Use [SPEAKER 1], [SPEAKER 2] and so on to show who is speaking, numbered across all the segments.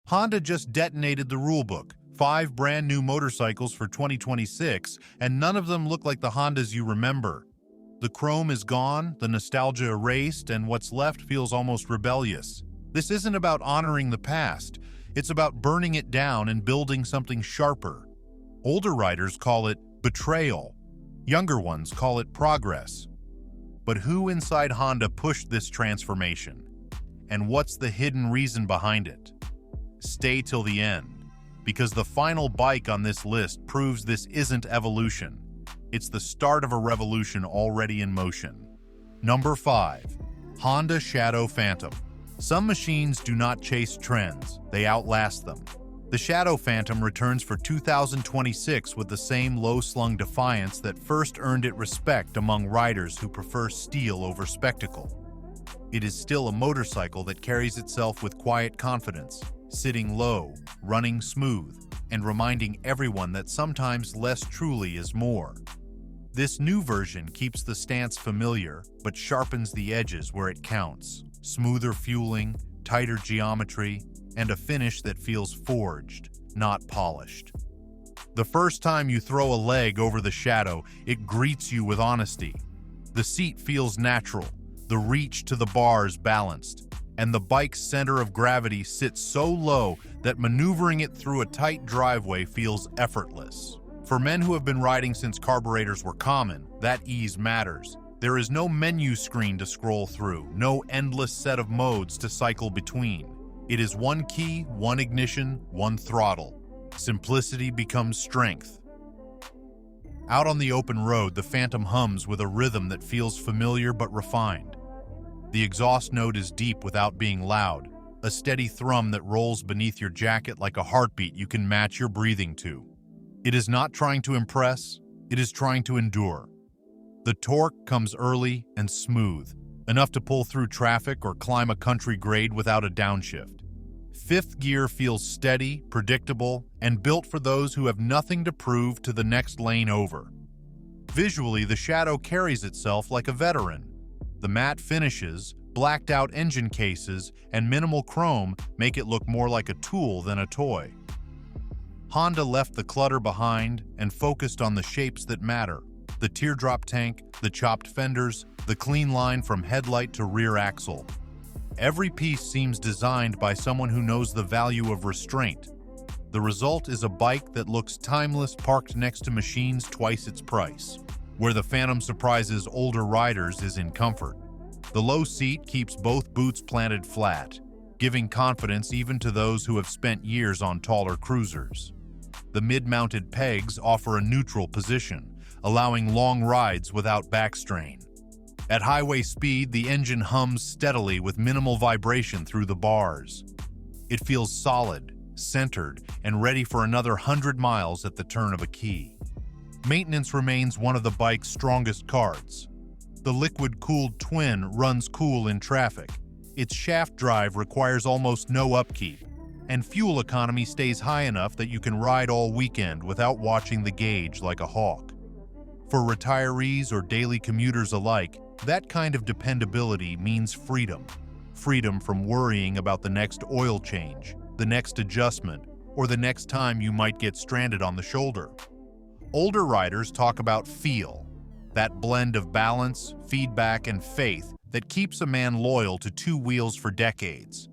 [SPEAKER 1] Honda just detonated the rulebook, 5 brand new motorcycles for 2026, and none of them look like the Hondas you remember. The chrome is gone, the nostalgia erased, and what's left feels almost rebellious. This isn't about honoring the past, it's about burning it down and building something sharper. Older riders call it betrayal. Younger ones call it progress. But who inside Honda pushed this transformation? And what's the hidden reason behind it? Stay till the end, because the final bike on this list proves this isn't evolution. It's the start of a revolution already in motion. Number 5. Honda Shadow Phantom. Some machines do not chase trends, they outlast them. The Shadow Phantom returns for 2026 with the same low-slung defiance that first earned it respect among riders who prefer steel over spectacle. It is still a motorcycle that carries itself with quiet confidence, sitting low, running smooth, and reminding everyone that sometimes less truly is more. This new version keeps the stance familiar, but sharpens the edges where it counts. Smoother fueling, tighter geometry, and a finish that feels forged, not polished. The first time you throw a leg over the Shadow, it greets you with honesty. The seat feels natural, the reach to the bars balanced, and the bike's center of gravity sits so low that maneuvering it through a tight driveway feels effortless. For men who have been riding since carburetors were common, that ease matters. There is no menu screen to scroll through, no endless set of modes to cycle between. It is one key, one ignition, one throttle. Simplicity becomes strength. Out on the open road, the Phantom hums with a rhythm that feels familiar but refined. The exhaust note is deep without being loud, a steady thrum that rolls beneath your jacket like a heartbeat you can match your breathing to. It is not trying to impress, it is trying to endure. The torque comes early and smooth, enough to pull through traffic or climb a country grade without a downshift. Fifth gear feels steady, predictable, and built for those who have nothing to prove to the next lane over. Visually, the Shadow carries itself like a veteran. The matte finishes, blacked-out engine cases, and minimal chrome make it look more like a tool than a toy. Honda left the clutter behind and focused on the shapes that matter. The teardrop tank, the chopped fenders, the clean line from headlight to rear axle. Every piece seems designed by someone who knows the value of restraint. The result is a bike that looks timeless parked next to machines twice its price. Where the Phantom surprises older riders is in comfort. The low seat keeps both boots planted flat, giving confidence even to those who have spent years on taller cruisers. The mid-mounted pegs offer a neutral position, allowing long rides without back strain. At highway speed, the engine hums steadily with minimal vibration through the bars. It feels solid, centered, and ready for another 100 miles at the turn of a key. Maintenance remains one of the bike's strongest cards. The liquid-cooled twin runs cool in traffic. Its shaft drive requires almost no upkeep, and fuel economy stays high enough that you can ride all weekend without watching the gauge like a hawk. For retirees or daily commuters alike, that kind of dependability means freedom. Freedom from worrying about the next oil change, the next adjustment, or the next time you might get stranded on the shoulder. Older riders talk about feel, that blend of balance, feedback, and faith that keeps a man loyal to two wheels for decades.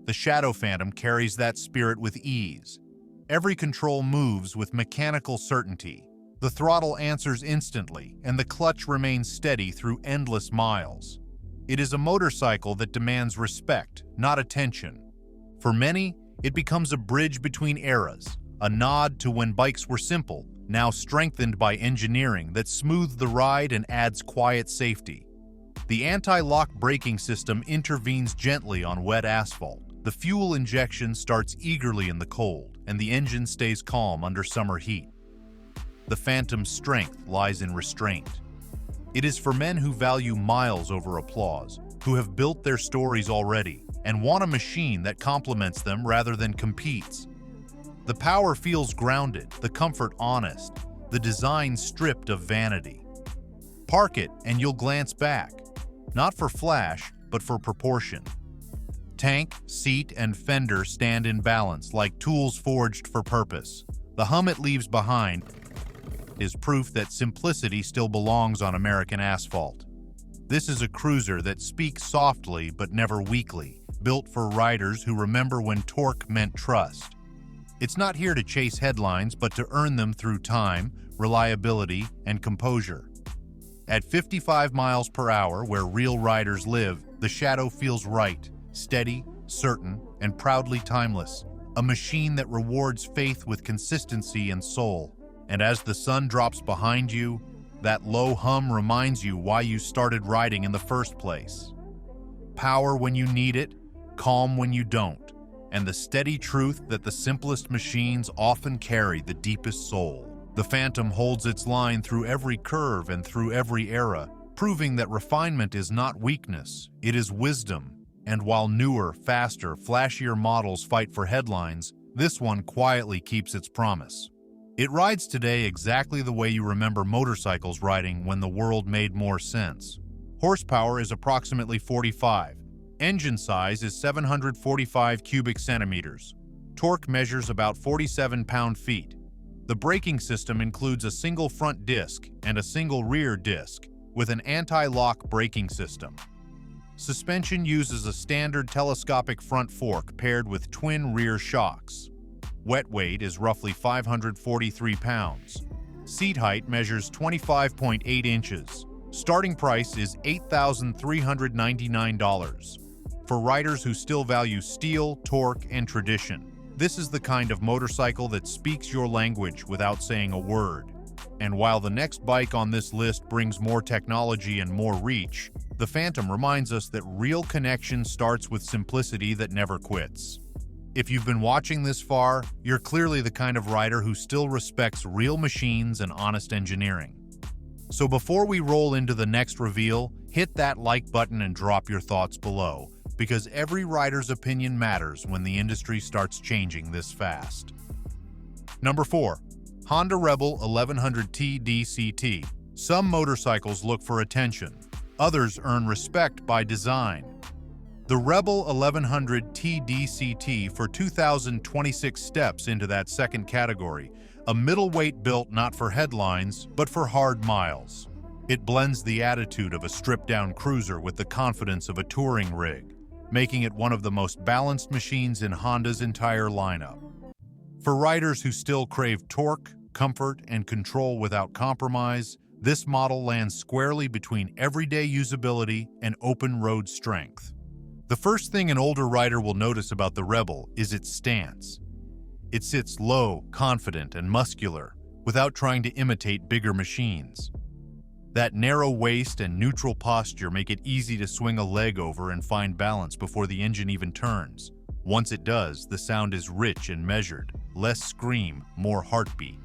[SPEAKER 1] The Shadow Phantom carries that spirit with ease. Every control moves with mechanical certainty. The throttle answers instantly, and the clutch remains steady through endless miles. It is a motorcycle that demands respect, not attention. For many, it becomes a bridge between eras, a nod to when bikes were simple, now strengthened by engineering that smooths the ride and adds quiet safety. The anti-lock braking system intervenes gently on wet asphalt. The fuel injection starts eagerly in the cold, and the engine stays calm under summer heat. The Phantom's strength lies in restraint. It is for men who value miles over applause, who have built their stories already, and want a machine that complements them rather than competes. The power feels grounded, the comfort honest, the design stripped of vanity. Park it and you'll glance back, not for flash, but for proportion. Tank, seat, and fender stand in balance like tools forged for purpose. The hum it leaves behind is proof that simplicity still belongs on American asphalt. This is a cruiser that speaks softly but never weakly, built for riders who remember when torque meant trust. It's not here to chase headlines, but to earn them through time, reliability, and composure. At 55 miles per hour, where real riders live, the Shadow feels right, steady, certain, and proudly timeless. A machine that rewards faith with consistency and soul. And as the sun drops behind you, that low hum reminds you why you started riding in the first place. Power when you need it, calm when you don't, and the steady truth that the simplest machines often carry the deepest soul. The Phantom holds its line through every curve and through every era, proving that refinement is not weakness, it is wisdom. And while newer, faster, flashier models fight for headlines, this one quietly keeps its promise. It rides today exactly the way you remember motorcycles riding when the world made more sense. Horsepower is approximately 45. Engine size is 745 cubic centimeters. Torque measures about 47 pound-feet. The braking system includes a single front disc and a single rear disc, with an anti-lock braking system. Suspension uses a standard telescopic front fork paired with twin rear shocks. Wet weight is roughly 543 pounds. Seat height measures 25.8 inches. Starting price is $8,399. For riders who still value steel, torque, and tradition, this is the kind of motorcycle that speaks your language without saying a word. And while the next bike on this list brings more technology and more reach, the Phantom reminds us that real connection starts with simplicity that never quits. If you've been watching this far, you're clearly the kind of rider who still respects real machines and honest engineering. So before we roll into the next reveal, hit that like button and drop your thoughts below, because every rider's opinion matters when the industry starts changing this fast. Number 4. Honda Rebel 1100T DCT. Some motorcycles look for attention. Others earn respect by design. The Rebel 1100T DCT for 2026 steps into that second category, a middleweight built not for headlines, but for hard miles. It blends the attitude of a stripped-down cruiser with the confidence of a touring rig, making it one of the most balanced machines in Honda's entire lineup. For riders who still crave torque, comfort, and control without compromise, this model lands squarely between everyday usability and open road strength. The first thing an older rider will notice about the Rebel is its stance. It sits low, confident, and muscular, without trying to imitate bigger machines. That narrow waist and neutral posture make it easy to swing a leg over and find balance before the engine even turns. Once it does, the sound is rich and measured, less scream, more heartbeat.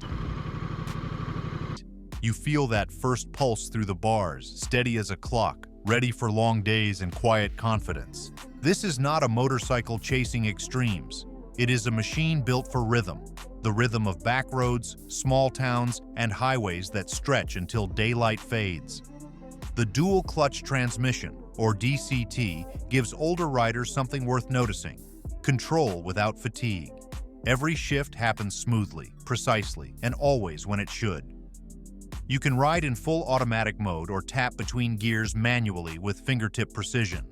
[SPEAKER 1] You feel that first pulse through the bars, steady as a clock, ready for long days and quiet confidence. This is not a motorcycle chasing extremes. It is a machine built for rhythm, the rhythm of back roads, small towns, and highways that stretch until daylight fades. The dual-clutch transmission, or DCT, gives older riders something worth noticing: control without fatigue. Every shift happens smoothly, precisely, and always when it should. You can ride in full automatic mode or tap between gears manually with fingertip precision.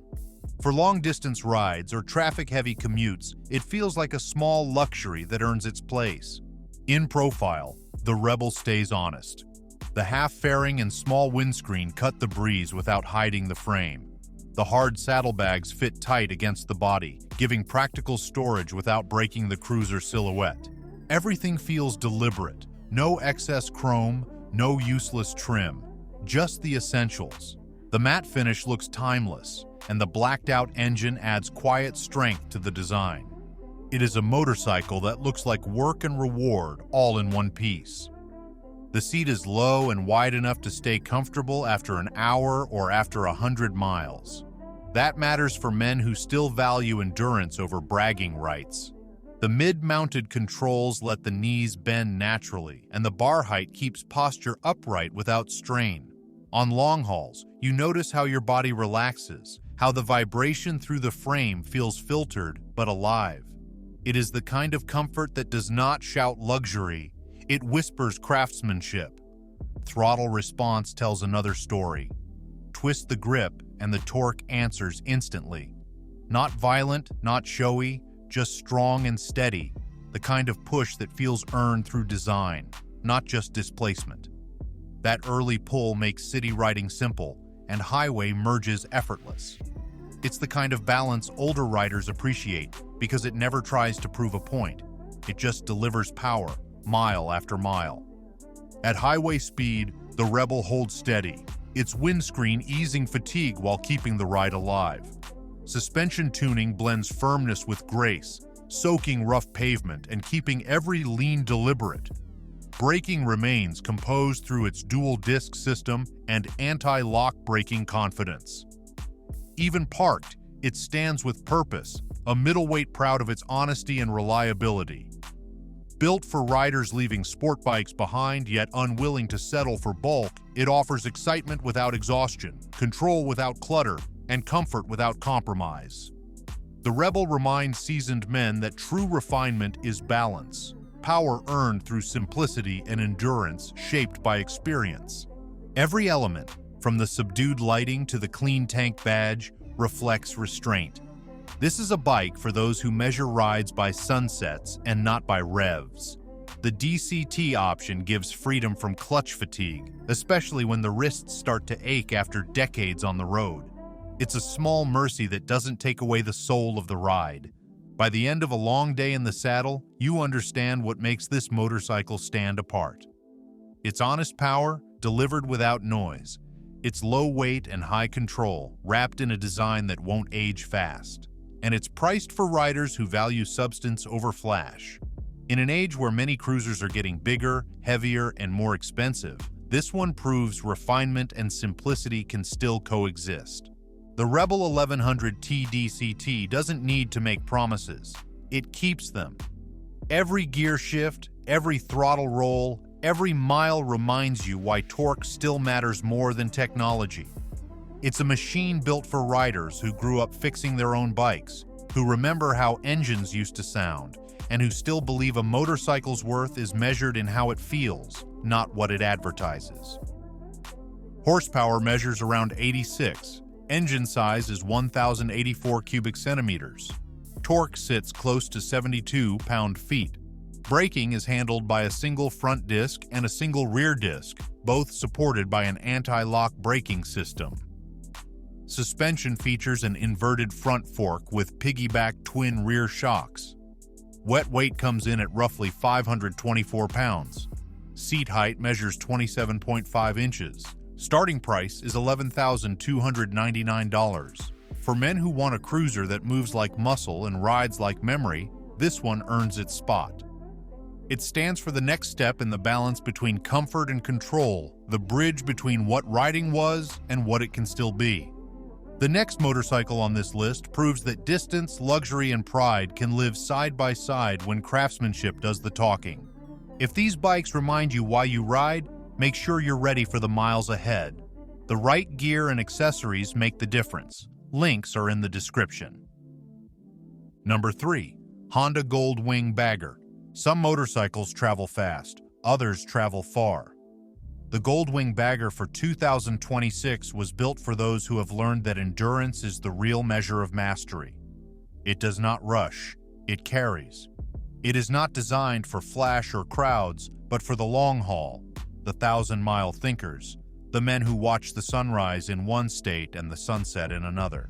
[SPEAKER 1] For long-distance rides or traffic-heavy commutes, it feels like a small luxury that earns its place. In profile, the Rebel stays honest. The half-fairing and small windscreen cut the breeze without hiding the frame. The hard saddlebags fit tight against the body, giving practical storage without breaking the cruiser silhouette. Everything feels deliberate. No excess chrome, no useless trim, just the essentials. The matte finish looks timeless, and the blacked-out engine adds quiet strength to the design. It is a motorcycle that looks like work and reward all in one piece. The seat is low and wide enough to stay comfortable after an hour or after 100 miles. That matters for men who still value endurance over bragging rights. The mid-mounted controls let the knees bend naturally, and the bar height keeps posture upright without strain. On long hauls, you notice how your body relaxes, how the vibration through the frame feels filtered but alive. It is the kind of comfort that does not shout luxury, it whispers craftsmanship. Throttle response tells another story. Twist the grip and the torque answers instantly. Not violent, not showy, just strong and steady, the kind of push that feels earned through design, not just displacement. That early pull makes city riding simple, and highway merges effortless. It's the kind of balance older riders appreciate because it never tries to prove a point. It just delivers power, mile after mile. At highway speed, the Rebel holds steady, its windscreen easing fatigue while keeping the ride alive. Suspension tuning blends firmness with grace, soaking rough pavement and keeping every lean deliberate. Braking remains composed through its dual-disc system and anti-lock braking confidence. Even parked, it stands with purpose, a middleweight proud of its honesty and reliability. Built for riders leaving sport bikes behind yet unwilling to settle for bulk, it offers excitement without exhaustion, control without clutter, and comfort without compromise. The Rebel reminds seasoned men that true refinement is balance, power earned through simplicity and endurance shaped by experience. Every element, from the subdued lighting to the clean tank badge, reflects restraint. This is a bike for those who measure rides by sunsets and not by revs. The DCT option gives freedom from clutch fatigue, especially when the wrists start to ache after decades on the road. It's a small mercy that doesn't take away the soul of the ride. By the end of a long day in the saddle, you understand what makes this motorcycle stand apart. Its honest power, delivered without noise. Its low weight and high control, wrapped in a design that won't age fast. And it's priced for riders who value substance over flash. In an age where many cruisers are getting bigger, heavier, and more expensive, this one proves refinement and simplicity can still coexist. The Rebel 1100 TDCT doesn't need to make promises. It keeps them. Every gear shift, every throttle roll, every mile reminds you why torque still matters more than technology. It's a machine built for riders who grew up fixing their own bikes, who remember how engines used to sound, and who still believe a motorcycle's worth is measured in how it feels, not what it advertises. Horsepower measures around 86. Engine size is 1,084 cubic centimeters. Torque sits close to 72 pound-feet. Braking is handled by a single front disc and a single rear disc, both supported by an anti-lock braking system. Suspension features an inverted front fork with piggyback twin rear shocks. Wet weight comes in at roughly 524 pounds. Seat height measures 27.5 inches. Starting price is $11,299. For men who want a cruiser that moves like muscle and rides like memory, this one earns its spot. It stands for the next step in the balance between comfort and control, the bridge between what riding was and what it can still be. The next motorcycle on this list proves that distance, luxury, and pride can live side by side when craftsmanship does the talking. If these bikes remind you why you ride, make sure you're ready for the miles ahead. The right gear and accessories make the difference. Links are in the description. Number 3. Honda Goldwing Bagger. Some motorcycles travel fast, others travel far. The Goldwing Bagger for 2026 was built for those who have learned that endurance is the real measure of mastery. It does not rush, it carries. It is not designed for flash or crowds, but for the long haul, the 1,000-mile thinkers, the men who watch the sunrise in one state and the sunset in another.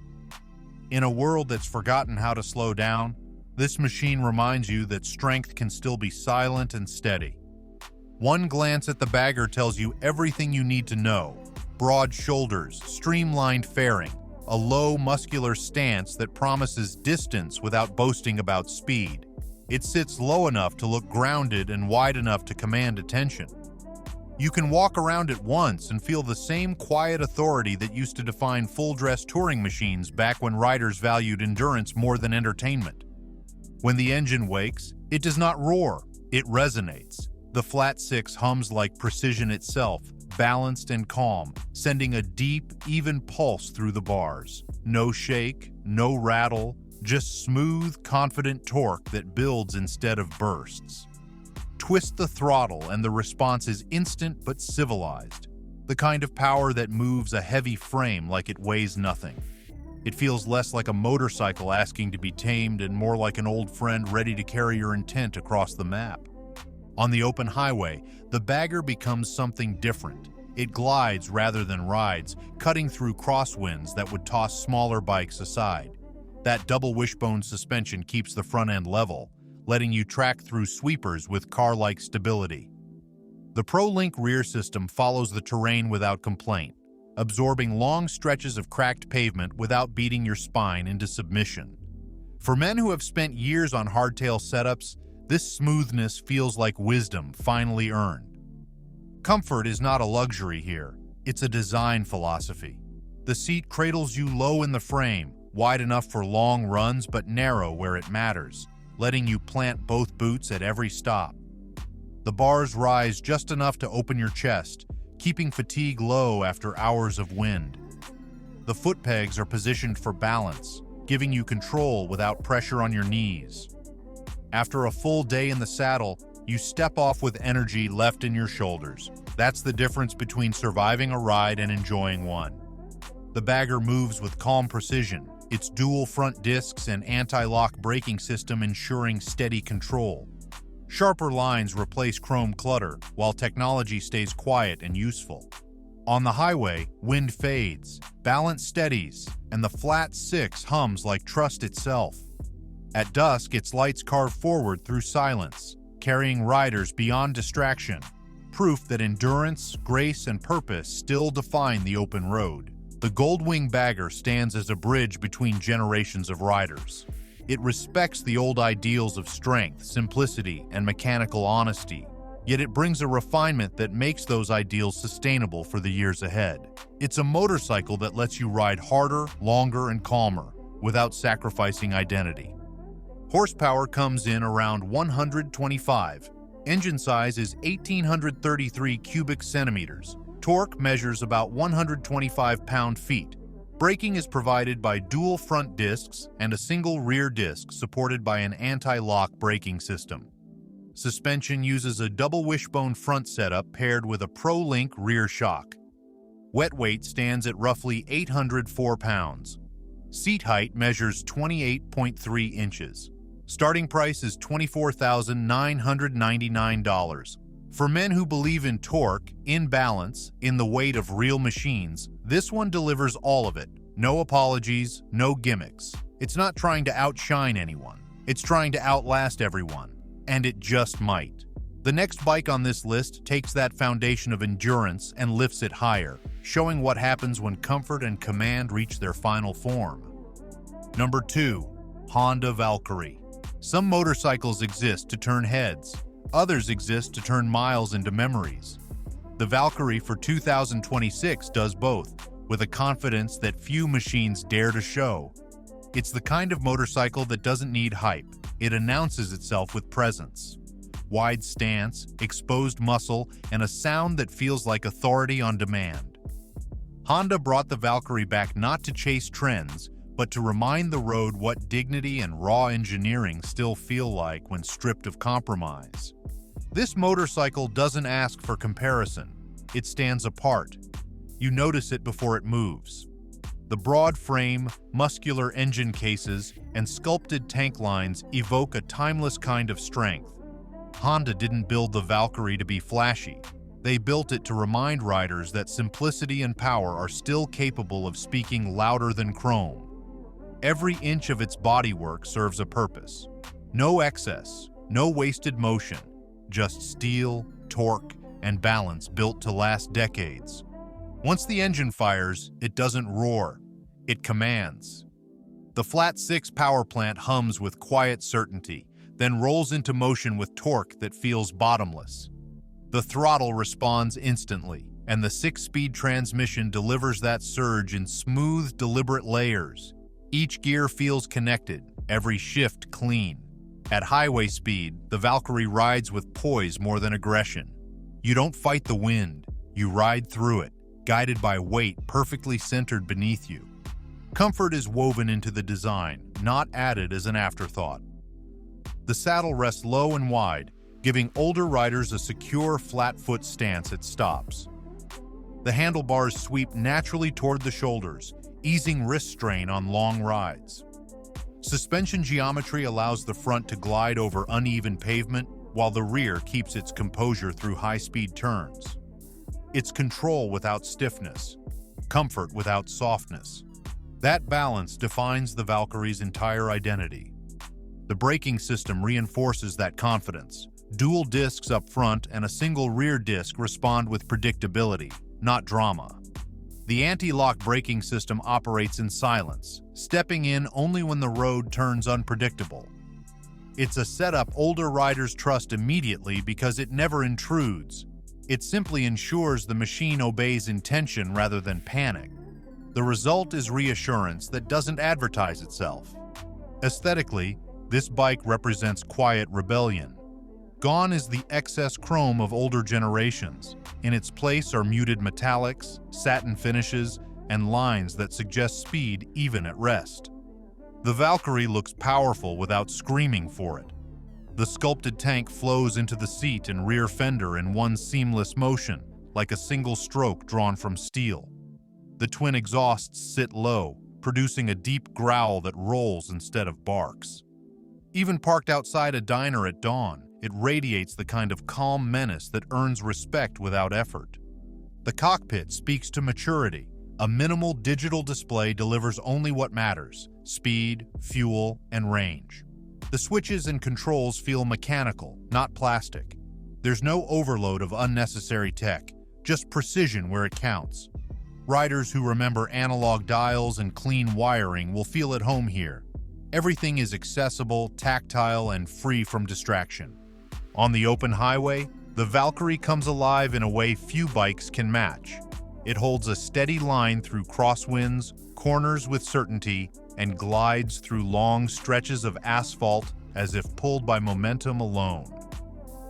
[SPEAKER 1] In a world that's forgotten how to slow down, this machine reminds you that strength can still be silent and steady. One glance at the Bagger tells you everything you need to know. Broad shoulders, streamlined fairing, a low, muscular stance that promises distance without boasting about speed. It sits low enough to look grounded and wide enough to command attention. You can walk around it once and feel the same quiet authority that used to define full-dress touring machines back when riders valued endurance more than entertainment. When the engine wakes, it does not roar, it resonates. The flat six hums like precision itself, balanced, and calm, sending a deep, even pulse through the bars. No shake, no rattle, just smooth, confident torque that builds instead of bursts. Twist the throttle and the response is instant but civilized. The kind of power that moves a heavy frame like it weighs nothing. It feels less like a motorcycle asking to be tamed and more like an old friend ready to carry your intent across the map. On the open highway, the bagger becomes something different. It glides rather than rides, cutting through crosswinds that would toss smaller bikes aside. That double wishbone suspension keeps the front end level, letting you track through sweepers with car-like stability. The ProLink rear system follows the terrain without complaint, absorbing long stretches of cracked pavement without beating your spine into submission. For men who have spent years on hardtail setups, this smoothness feels like wisdom finally earned. Comfort is not a luxury here, it's a design philosophy. The seat cradles you low in the frame, wide enough for long runs but narrow where it matters, letting you plant both boots at every stop. The bars rise just enough to open your chest, keeping fatigue low after hours of wind. The foot pegs are positioned for balance, giving you control without pressure on your knees. After a full day in the saddle, you step off with energy left in your shoulders. That's the difference between surviving a ride and enjoying one. The bagger moves with calm precision, its dual front discs and anti-lock braking system ensuring steady control. Sharper lines replace chrome clutter, while technology stays quiet and useful. On the highway, wind fades, balance steadies, and the flat six hums like trust itself. At dusk, its lights carve forward through silence, carrying riders beyond distraction, proof that endurance, grace, and purpose still define the open road. The Goldwing Bagger stands as a bridge between generations of riders. It respects the old ideals of strength, simplicity, and mechanical honesty, yet it brings a refinement that makes those ideals sustainable for the years ahead. It's a motorcycle that lets you ride harder, longer, and calmer, without sacrificing identity. Horsepower comes in around 125. Engine size is 1,833 cubic centimeters. Torque measures about 125 pound-feet. Braking is provided by dual front discs and a single rear disc supported by an anti-lock braking system. Suspension uses a double wishbone front setup paired with a ProLink rear shock. Wet weight stands at roughly 804 pounds. Seat height measures 28.3 inches. Starting price is $24,999. For men who believe in torque, in balance, in the weight of real machines, this one delivers all of it. No apologies, no gimmicks. It's not trying to outshine anyone. It's trying to outlast everyone. And it just might. The next bike on this list takes that foundation of endurance and lifts it higher, showing what happens when comfort and command reach their final form. Number 2. Honda Valkyrie. Some motorcycles exist to turn heads. Others exist to turn miles into memories. The Valkyrie for 2026 does both, with a confidence that few machines dare to show. It's the kind of motorcycle that doesn't need hype. It announces itself with presence. Wide stance, exposed muscle, and a sound that feels like authority on demand. Honda brought the Valkyrie back not to chase trends, but to remind the road what dignity and raw engineering still feel like when stripped of compromise. This motorcycle doesn't ask for comparison. It stands apart. You notice it before it moves. The broad frame, muscular engine cases, and sculpted tank lines evoke a timeless kind of strength. Honda didn't build the Valkyrie to be flashy. They built it to remind riders that simplicity and power are still capable of speaking louder than chrome. Every inch of its bodywork serves a purpose. No excess, no wasted motion, just steel, torque, and balance built to last decades. Once the engine fires, it doesn't roar, it commands. The flat six power plant hums with quiet certainty, then rolls into motion with torque that feels bottomless. The throttle responds instantly, and the six-speed transmission delivers that surge in smooth, deliberate layers. Each gear feels connected, every shift clean. At highway speed, the Valkyrie rides with poise more than aggression. You don't fight the wind, You ride through it, guided by weight perfectly centered beneath you. Comfort is woven into the design, not added as an afterthought. The saddle rests low and wide, giving older riders a secure, flat-foot stance at stops. The handlebars sweep naturally toward the shoulders, easing wrist strain on long rides. Suspension geometry allows the front to glide over uneven pavement, while the rear keeps its composure through high-speed turns. It's control without stiffness, comfort without softness. That balance defines the Valkyrie's entire identity. The braking system reinforces that confidence. Dual discs up front and a single rear disc respond with predictability, not drama. The anti-lock braking system operates in silence, stepping in only when the road turns unpredictable. It's a setup older riders trust immediately because it never intrudes. It simply ensures the machine obeys intention rather than panic. The result is reassurance that doesn't advertise itself. Aesthetically, this bike represents quiet rebellion. Gone is the excess chrome of older generations. In its place are muted metallics, satin finishes, and lines that suggest speed even at rest. The Valkyrie looks powerful without screaming for it. The sculpted tank flows into the seat and rear fender in one seamless motion, like a single stroke drawn from steel. The twin exhausts sit low, producing a deep growl that rolls instead of barks. Even parked outside a diner at dawn, it radiates the kind of calm menace that earns respect without effort. The cockpit speaks to maturity. A minimal digital display delivers only what matters: speed, fuel, and range. The switches and controls feel mechanical, not plastic. There's no overload of unnecessary tech, just precision where it counts. Riders who remember analog dials and clean wiring will feel at home here. Everything is accessible, tactile, and free from distraction. On the open highway, the Valkyrie comes alive in a way few bikes can match. It holds a steady line through crosswinds, corners with certainty, and glides through long stretches of asphalt as if pulled by momentum alone.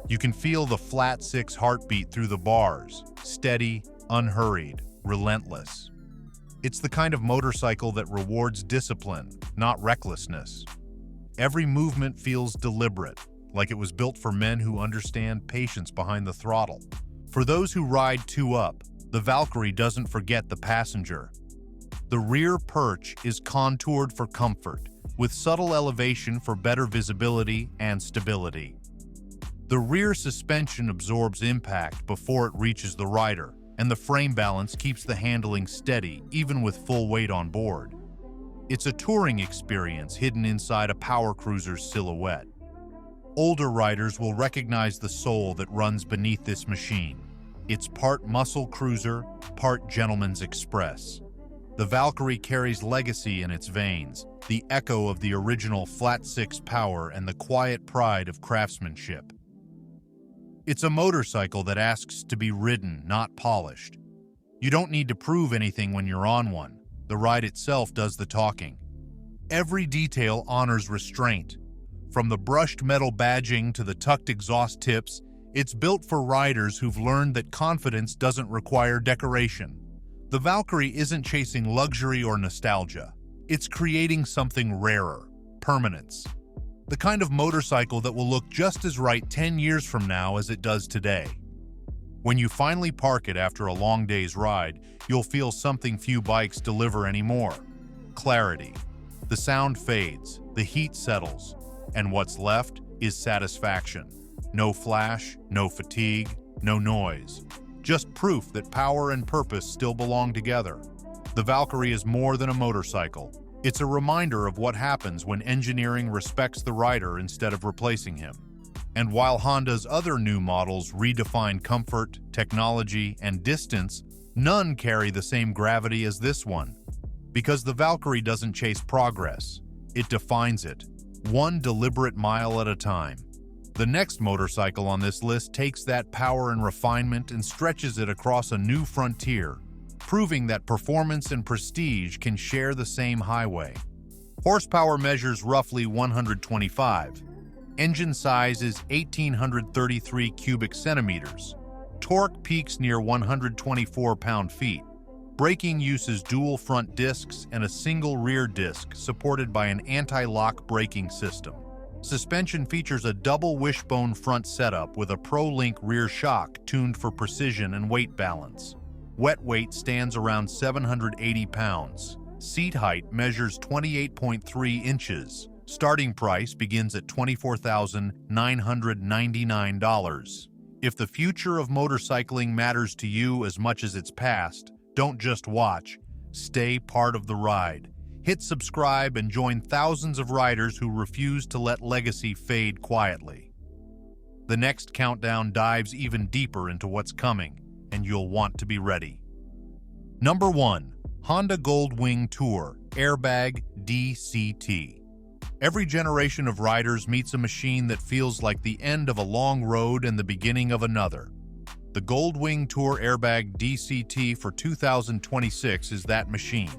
[SPEAKER 1] You can feel the flat six heartbeat through the bars, steady, unhurried, relentless. It's the kind of motorcycle that rewards discipline, not recklessness. Every movement feels deliberate, like it was built for men who understand patience behind the throttle. For those who ride two up, the Valkyrie doesn't forget the passenger. The rear perch is contoured for comfort, with subtle elevation for better visibility and stability. The rear suspension absorbs impact before it reaches the rider, and the frame balance keeps the handling steady even with full weight on board. It's a touring experience hidden inside a power cruiser's silhouette. Older riders will recognize the soul that runs beneath this machine. It's part muscle cruiser, part gentleman's express. The Valkyrie carries legacy in its veins, the echo of the original flat-six power and the quiet pride of craftsmanship. It's a motorcycle that asks to be ridden, not polished. You don't need to prove anything when you're on one. The ride itself does the talking. Every detail honors restraint. From the brushed metal badging to the tucked exhaust tips, it's built for riders who've learned that confidence doesn't require decoration. The Valkyrie isn't chasing luxury or nostalgia. It's creating something rarer, permanence. The kind of motorcycle that will look just as right 10 years from now as it does today. When you finally park it after a long day's ride, you'll feel something few bikes deliver anymore: clarity. The sound fades, the heat settles, and what's left is satisfaction. No flash, no fatigue, no noise. Just proof that power and purpose still belong together. The Valkyrie is more than a motorcycle. It's a reminder of what happens when engineering respects the rider instead of replacing him. And while Honda's other new models redefine comfort, technology, and distance, none carry the same gravity as this one. Because the Valkyrie doesn't chase progress, it defines it, one deliberate mile at a time. The next motorcycle on this list takes that power and refinement and stretches it across a new frontier, proving that performance and prestige can share the same highway. Horsepower measures roughly 125. Engine size is 1,833 cubic centimeters. Torque peaks near 124 pound-feet. Braking uses dual front discs and a single rear disc supported by an anti-lock braking system. Suspension features a double wishbone front setup with a Pro-Link rear shock tuned for precision and weight balance. Wet weight stands around 780 pounds. Seat height measures 28.3 inches. Starting price begins at $24,999. If the future of motorcycling matters to you as much as its past, don't just watch, stay part of the ride. Hit subscribe and join thousands of riders who refuse to let legacy fade quietly. The next countdown dives even deeper into what's coming, and you'll want to be ready. Number 1. Honda Goldwing Tour Airbag DCT. Every generation of riders meets a machine that feels like the end of a long road and the beginning of another. The Goldwing Tour Airbag DCT for 2026 is that machine.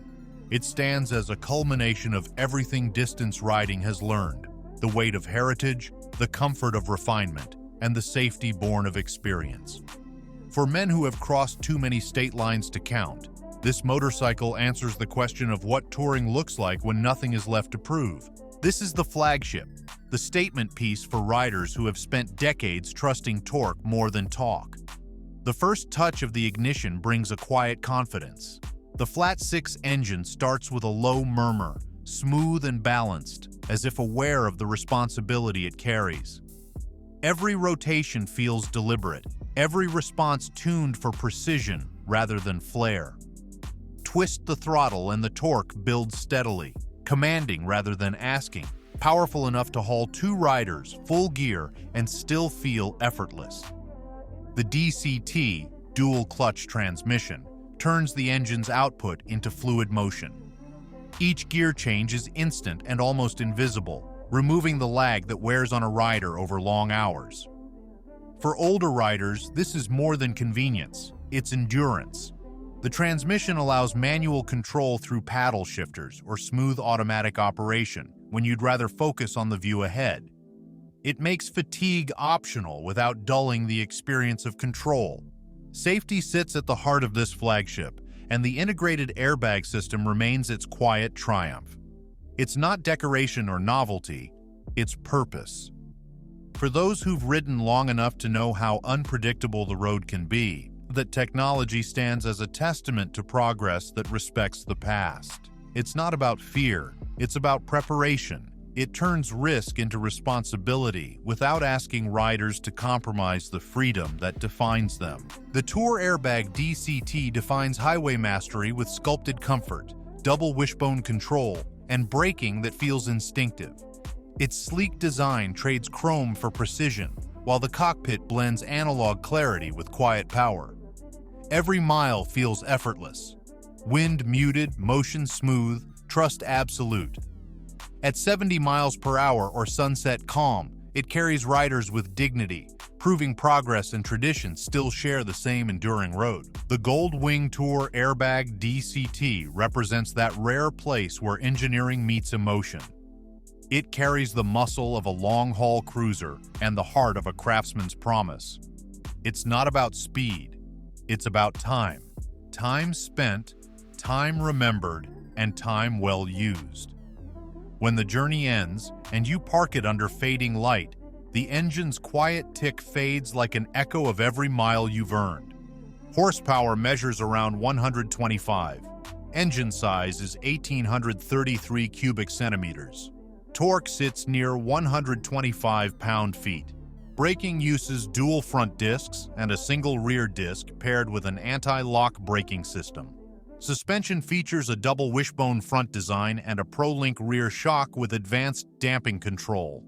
[SPEAKER 1] It stands as a culmination of everything distance riding has learned: the weight of heritage, the comfort of refinement, and the safety born of experience. For men who have crossed too many state lines to count, this motorcycle answers the question of what touring looks like when nothing is left to prove. This is the flagship, the statement piece for riders who have spent decades trusting torque more than talk. The first touch of the ignition brings a quiet confidence. The flat-six engine starts with a low murmur, smooth and balanced, as if aware of the responsibility it carries. Every rotation feels deliberate, every response tuned for precision rather than flair. Twist the throttle and the torque builds steadily, commanding rather than asking, powerful enough to haul two riders full gear and still feel effortless. The DCT, dual clutch transmission, turns the engine's output into fluid motion. Each gear change is instant and almost invisible, removing the lag that wears on a rider over long hours. For older riders, this is more than convenience, it's endurance. The transmission allows manual control through paddle shifters or smooth automatic operation when you'd rather focus on the view ahead. It makes fatigue optional without dulling the experience of control. Safety sits at the heart of this flagship, and the integrated airbag system remains its quiet triumph. It's not decoration or novelty, it's purpose. For those who've ridden long enough to know how unpredictable the road can be, that technology stands as a testament to progress that respects the past. It's not about fear, it's about preparation. It turns risk into responsibility without asking riders to compromise the freedom that defines them. The Tour Airbag DCT defines highway mastery with sculpted comfort, double wishbone control, and braking that feels instinctive. Its sleek design trades chrome for precision, while the cockpit blends analog clarity with quiet power. Every mile feels effortless. Wind muted, motion smooth, trust absolute. At 70 miles per hour or sunset calm, it carries riders with dignity, proving progress and tradition still share the same enduring road. The Goldwing Tour Airbag DCT represents that rare place where engineering meets emotion. It carries the muscle of a long-haul cruiser and the heart of a craftsman's promise. It's not about speed, it's about time. Time spent, time remembered, and time well used. When the journey ends and you park it under fading light, the engine's quiet tick fades like an echo of every mile you've earned. Horsepower measures around 125. Engine size is 1,833 cubic centimeters. Torque sits near 125 pound-feet. Braking uses dual front discs and a single rear disc paired with an anti-lock braking system. Suspension features a double wishbone front design and a Pro-Link rear shock with advanced damping control.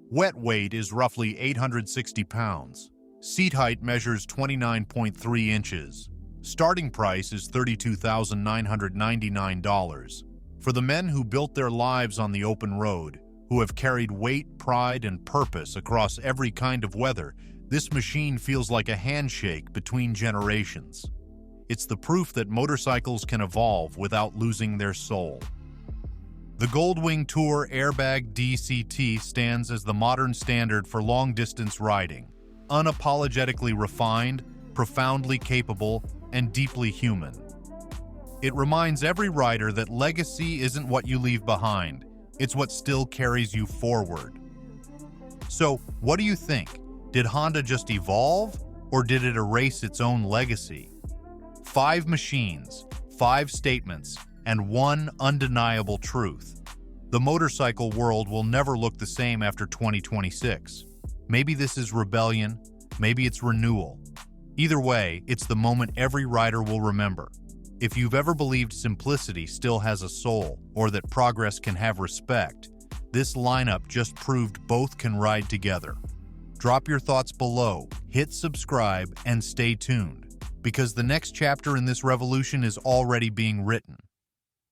[SPEAKER 1] Wet weight is roughly 860 pounds. Seat height measures 29.3 inches. Starting price is $32,999. For the men who built their lives on the open road, who have carried weight, pride, and purpose across every kind of weather, this machine feels like a handshake between generations. It's the proof that motorcycles can evolve without losing their soul. The Goldwing Tour Airbag DCT stands as the modern standard for long-distance riding. Unapologetically refined, profoundly capable, and deeply human. It reminds every rider that legacy isn't what you leave behind, it's what still carries you forward. So, what do you think? Did Honda just evolve, or did it erase its own legacy? 5 machines, 5 statements, and one undeniable truth. The motorcycle world will never look the same after 2026. Maybe this is rebellion, maybe it's renewal. Either way, it's the moment every rider will remember. If you've ever believed simplicity still has a soul, or that progress can have respect, this lineup just proved both can ride together. Drop your thoughts below, hit subscribe, and stay tuned, because the next chapter in this revolution is already being written.